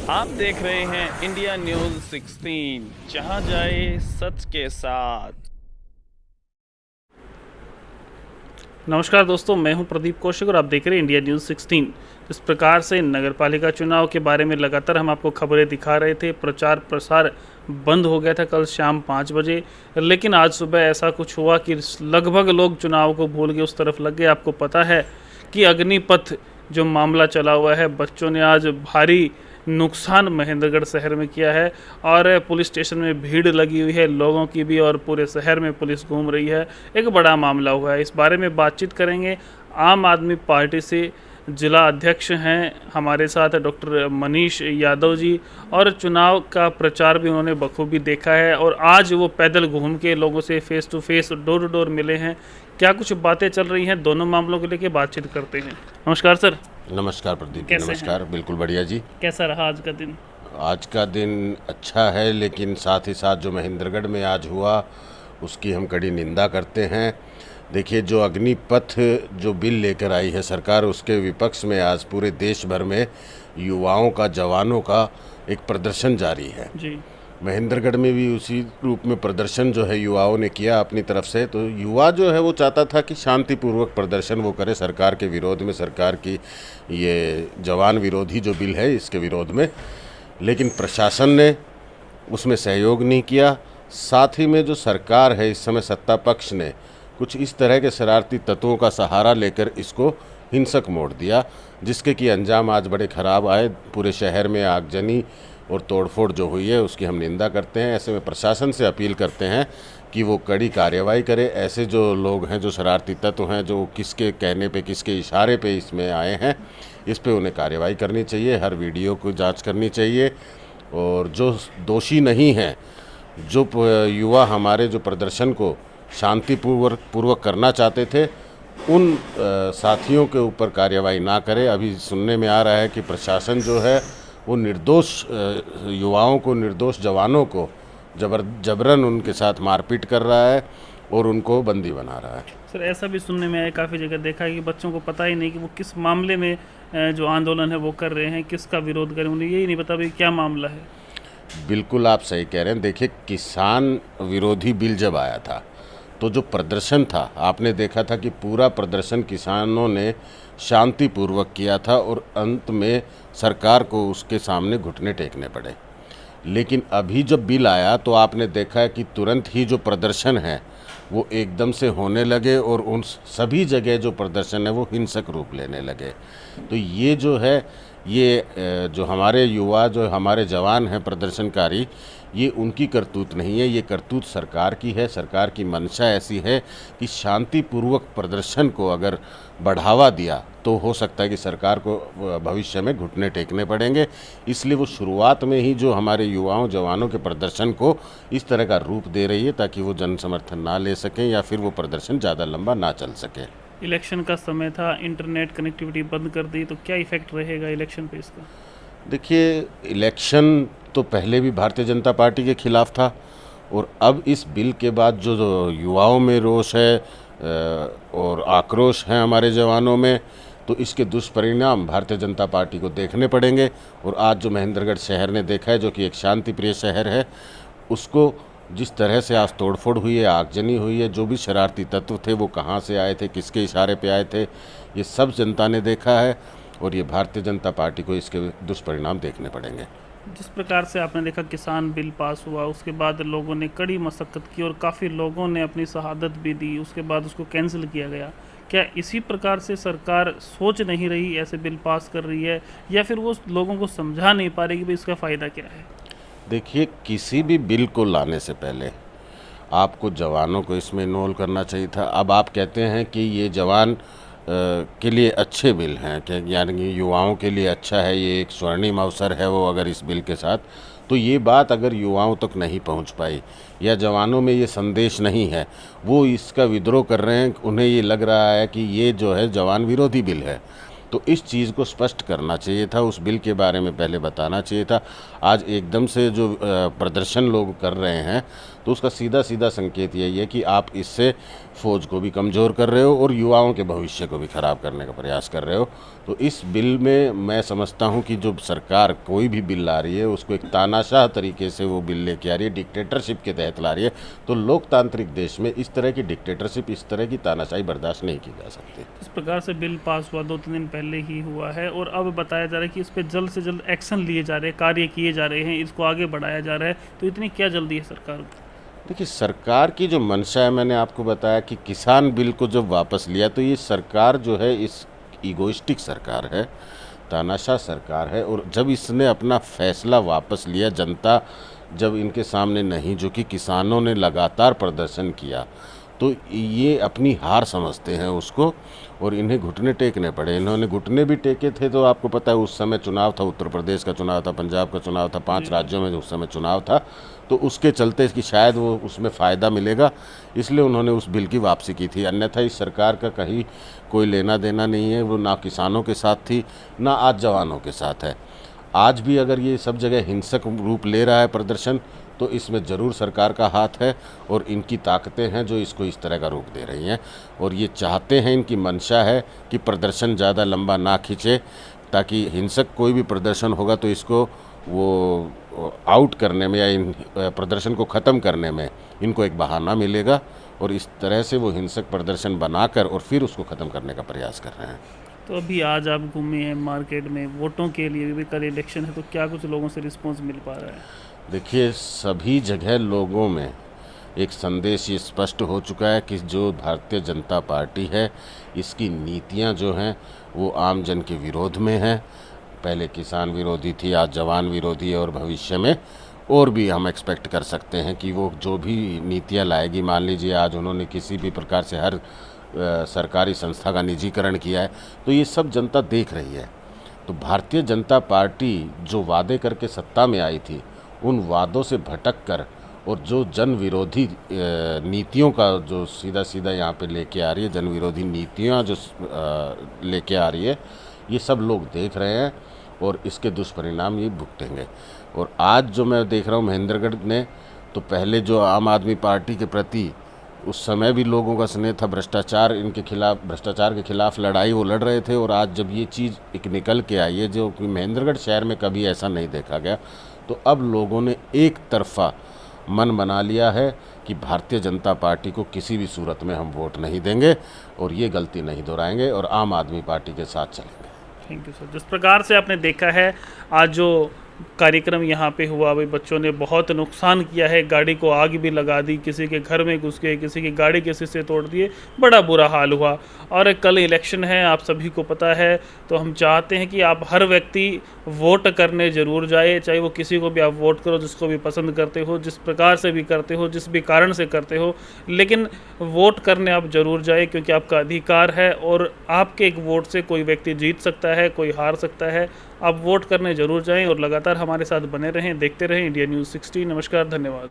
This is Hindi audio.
आप देख रहे हैं इंडिया न्यूज 16, जहां जाए सच के साथ। नमस्कार दोस्तों, मैं हूं प्रदीप कौशिक और आप देख रहे हैं इंडिया न्यूज़ 16। इस प्रकार से नगरपालिका चुनाव के बारे में लगातार हम आपको खबरें दिखा रहे थे। प्रचार प्रसार बंद हो गया था कल शाम 5 बजे, लेकिन आज सुबह ऐसा कुछ हुआ कि लगभग लोग चुनाव को भूल के उस तरफ लग गए। आपको पता है कि अग्निपथ जो मामला चला हुआ है, बच्चों ने आज भारी नुकसान महेंद्रगढ़ शहर में किया है और पुलिस स्टेशन में भीड़ लगी हुई है लोगों की भी, और पूरे शहर में पुलिस घूम रही है। एक बड़ा मामला हुआ है, इस बारे में बातचीत करेंगे। आम आदमी पार्टी से जिला अध्यक्ष हैं हमारे साथ डॉक्टर मनीष यादव जी, और चुनाव का प्रचार भी उन्होंने बखूबी देखा है और आज वो पैदल घूम के लोगों से face to face, door to door मिले हैं। क्या कुछ बातें चल रही हैं, दोनों मामलों को लेकर बातचीत करते हैं। नमस्कार सर। नमस्कार प्रदीप जी। कैसे नमस्कार, बिल्कुल बढ़िया जी। कैसा रहा आज का दिन? आज का दिन अच्छा है, लेकिन साथ ही साथ जो महेंद्रगढ़ में आज हुआ उसकी हम कड़ी निंदा करते हैं। देखिए, जो अग्निपथ जो बिल लेकर आई है सरकार, उसके विपक्ष में आज पूरे देश भर में युवाओं का, जवानों का एक प्रदर्शन जारी है जी। महेंद्रगढ़ में भी उसी रूप में प्रदर्शन जो है युवाओं ने किया अपनी तरफ से। तो युवा जो है वो चाहता था कि शांतिपूर्वक प्रदर्शन वो करे सरकार के विरोध में, सरकार की ये जवान विरोधी जो बिल है इसके विरोध में, लेकिन प्रशासन ने उसमें सहयोग नहीं किया। साथ ही में जो सरकार है इस समय, सत्ता पक्ष ने कुछ इस तरह के शरारती तत्वों का सहारा लेकर इसको हिंसक मोड़ दिया, जिसके कि अंजाम आज बड़े ख़राब आए। पूरे शहर में आगजनी और तोड़फोड़ जो हुई है उसकी हम निंदा करते हैं। ऐसे में प्रशासन से अपील करते हैं कि वो कड़ी कार्रवाई करे। ऐसे जो लोग हैं, जो शरारती तत्व हैं, जो किसके कहने पे, किसके इशारे पे इसमें आए हैं, इस पे उन्हें कार्रवाई करनी चाहिए। हर वीडियो को जांच करनी चाहिए, और जो दोषी नहीं हैं, जो युवा हमारे जो प्रदर्शन को शांतिपूर्वक करना चाहते थे, उन साथियों के ऊपर कार्रवाई ना करे। अभी सुनने में आ रहा है कि प्रशासन जो है वो निर्दोष युवाओं को, निर्दोष जवानों को जबरन उनके साथ मारपीट कर रहा है और उनको बंदी बना रहा है। सर, ऐसा भी सुनने में आया, काफ़ी जगह देखा है कि बच्चों को पता ही नहीं कि वो किस मामले में जो आंदोलन है वो कर रहे हैं, किसका विरोध कर रहे हैं, उन्हें यही नहीं पता भाई क्या मामला है। बिल्कुल आप सही कह रहे हैं। देखिए, किसान विरोधी बिल जब आया था तो जो प्रदर्शन था, आपने देखा था कि पूरा प्रदर्शन किसानों ने शांतिपूर्वक किया था और अंत में सरकार को उसके सामने घुटने टेकने पड़े। लेकिन अभी जब बिल आया तो आपने देखा है कि तुरंत ही जो प्रदर्शन है वो एकदम से होने लगे, और उन सभी जगह जो प्रदर्शन है वो हिंसक रूप लेने लगे। तो ये जो है, ये जो हमारे युवा, जो हमारे जवान हैं प्रदर्शनकारी, ये उनकी करतूत नहीं है, ये करतूत सरकार की है। सरकार की मंशा ऐसी है कि शांतिपूर्वक प्रदर्शन को अगर बढ़ावा दिया तो हो सकता है कि सरकार को भविष्य में घुटने टेकने पड़ेंगे। इसलिए वो शुरुआत में ही जो हमारे युवाओं, जवानों के प्रदर्शन को इस तरह का रूप दे रही है ताकि वो जन समर्थन ना ले सकें या फिर वो प्रदर्शन ज़्यादा लंबा ना चल सके। इलेक्शन का समय था, इंटरनेट कनेक्टिविटी बंद कर दी, तो क्या इफेक्ट रहेगा इलेक्शन पे इसका? देखिए, इलेक्शन तो पहले भी भारतीय जनता पार्टी के खिलाफ था, और अब इस बिल के बाद जो युवाओं में रोष है और आक्रोश है हमारे जवानों में, तो इसके दुष्परिणाम भारतीय जनता पार्टी को देखने पड़ेंगे। और आज जो महेंद्रगढ़ शहर ने देखा है, जो कि एक शांति प्रिय शहर है, उसको जिस तरह से आज तोड़फोड़ हुई है, आगजनी हुई है, जो भी शरारती तत्व थे वो कहाँ से आए थे, किसके इशारे पे आए थे, ये सब जनता ने देखा है, और ये भारतीय जनता पार्टी को इसके दुष्परिणाम देखने पड़ेंगे। जिस प्रकार से आपने देखा किसान बिल पास हुआ, उसके बाद लोगों ने कड़ी मशक्कत की और काफ़ी लोगों ने अपनी शहादत भी दी, उसके बाद उसको कैंसिल किया गया। क्या इसी प्रकार से सरकार सोच नहीं रही, ऐसे बिल पास कर रही है, या फिर वो लोगों को समझा नहीं पा रही कि भाई इसका फ़ायदा क्या है? देखिए, किसी भी बिल को लाने से पहले आपको जवानों को इसमें इन्वॉल्व करना चाहिए था। अब आप कहते हैं कि ये जवान के लिए अच्छे बिल हैं, कि यानी कि युवाओं के लिए अच्छा है, ये एक स्वर्णिम अवसर है वो अगर इस बिल के साथ, तो ये बात अगर युवाओं तक नहीं पहुंच पाई या जवानों में ये संदेश नहीं है, वो इसका विद्रोह कर रहे हैं, उन्हें ये लग रहा है कि ये जो है जवान विरोधी बिल है। तो इस चीज़ को स्पष्ट करना चाहिए था, उस बिल के बारे में पहले बताना चाहिए था। आज एकदम से जो प्रदर्शन लोग कर रहे हैं तो उसका सीधा सीधा संकेत यही है कि आप इससे फ़ौज को भी कमज़ोर कर रहे हो और युवाओं के भविष्य को भी ख़राब करने का प्रयास कर रहे हो। तो इस बिल में मैं समझता हूं कि जो सरकार कोई भी बिल ला रही है उसको एक तानाशाह तरीके से वो बिल लेके आ रही है, डिक्टेटरशिप के तहत ला रही है। तो लोकतांत्रिक देश में इस तरह की डिक्टेटरशिप, इस तरह की तानाशाही बर्दाश्त नहीं की जा सकती। इस प्रकार से बिल पास हुआ 2-3 दिन पहले ही हुआ है और अब बताया जा रहा है कि इस पर जल्द से जल्द एक्शन लिए जा रहे हैं, कार्य किए जा रहे हैं, इसको आगे बढ़ाया जा रहा है। तो इतनी क्या जल्दी है सरकार को? देखिए, सरकार की जो मंशा है, मैंने आपको बताया कि किसान बिल को जब वापस लिया तो ये सरकार जो है इस ईगोइस्टिक सरकार है, तानाशाह सरकार है। और जब इसने अपना फैसला वापस लिया, जनता जब इनके सामने नहीं झुकी, किसानों ने लगातार प्रदर्शन किया, तो ये अपनी हार समझते हैं उसको और इन्हें घुटने टेकने पड़े। इन्होंने घुटने भी टेके थे तो आपको पता है उस समय चुनाव था, उत्तर प्रदेश का चुनाव था, पंजाब का चुनाव था, 5 राज्यों में उस समय चुनाव था। तो उसके चलते कि शायद वो उसमें फ़ायदा मिलेगा, इसलिए उन्होंने उस बिल की वापसी की थी। अन्यथा इस सरकार का कहीं कोई लेना देना नहीं है। वो ना किसानों के साथ थी, ना आज जवानों के साथ है। आज भी अगर ये सब जगह हिंसक रूप ले रहा है प्रदर्शन, तो इसमें ज़रूर सरकार का हाथ है और इनकी ताकतें हैं जो इसको इस तरह का रूप दे रही हैं। और ये चाहते हैं, इनकी मंशा है कि प्रदर्शन ज़्यादा लंबा ना खींचे, ताकि हिंसक कोई भी प्रदर्शन होगा तो इसको वो आउट करने में या इन प्रदर्शन को ख़त्म करने में इनको एक बहाना मिलेगा। और इस तरह से वो हिंसक प्रदर्शन बनाकर और फिर उसको ख़त्म करने का प्रयास कर रहे हैं। तो अभी आज आप घूमे हैं मार्केट में वोटों के लिए, भी कल इलेक्शन है, तो क्या कुछ लोगों से रिस्पॉन्स मिल पा रहा है? देखिए, सभी जगह लोगों में एक संदेश ये स्पष्ट हो चुका है कि जो भारतीय जनता पार्टी है, इसकी नीतियां जो हैं वो आम जन के विरोध में हैं। पहले किसान विरोधी थी, आज जवान विरोधी है और भविष्य में और भी हम एक्सपेक्ट कर सकते हैं कि वो जो भी नीतियां लाएगी। मान लीजिए आज उन्होंने किसी भी प्रकार से हर सरकारी संस्था का निजीकरण किया है, तो ये सब जनता देख रही है। तो भारतीय जनता पार्टी जो वादे करके सत्ता में आई थी, उन वादों से भटक कर और जो जन विरोधी नीतियों का जो सीधा सीधा यहाँ पे लेके आ रही है, जन विरोधी नीतियाँ जो लेके आ रही है, ये सब लोग देख रहे हैं और इसके दुष्परिणाम ये भुगतेंगे। और आज जो मैं देख रहा हूँ महेंद्रगढ़ ने, तो पहले जो आम आदमी पार्टी के प्रति उस समय भी लोगों का स्नेह था, भ्रष्टाचार इनके खिलाफ, भ्रष्टाचार के खिलाफ लड़ाई वो लड़ रहे थे। और आज जब ये चीज़ एक निकल के आई है जो कि महेंद्रगढ़ शहर में कभी ऐसा नहीं देखा गया, तो अब लोगों ने एक तरफा मन बना लिया है कि भारतीय जनता पार्टी को किसी भी सूरत में हम वोट नहीं देंगे और ये गलती नहीं दोहराएंगे और आम आदमी पार्टी के साथ चलेंगे। Thank you sir. जिस प्रकार से आपने देखा है आज जो कार्यक्रम यहाँ पे हुआ, भाई बच्चों ने बहुत नुकसान किया है, गाड़ी को आग भी लगा दी, किसी के घर में घुस गए, किसी की गाड़ी के शीशे तोड़ दिए, बड़ा बुरा हाल हुआ। और कल इलेक्शन है, आप सभी को पता है, तो हम चाहते हैं कि आप हर व्यक्ति वोट करने ज़रूर जाए, चाहे वो किसी को भी आप वोट करो, जिसको भी पसंद करते हो, जिस प्रकार से भी करते हो, जिस भी कारण से करते हो, लेकिन वोट करने आप ज़रूर जाए, क्योंकि आपका अधिकार है और आपके एक वोट से कोई व्यक्ति जीत सकता है, कोई हार सकता है। आप वोट करने ज़रूर जाएं और लगातार हमारे साथ बने रहें, देखते रहें इंडिया न्यूज़ 16। नमस्कार, धन्यवाद।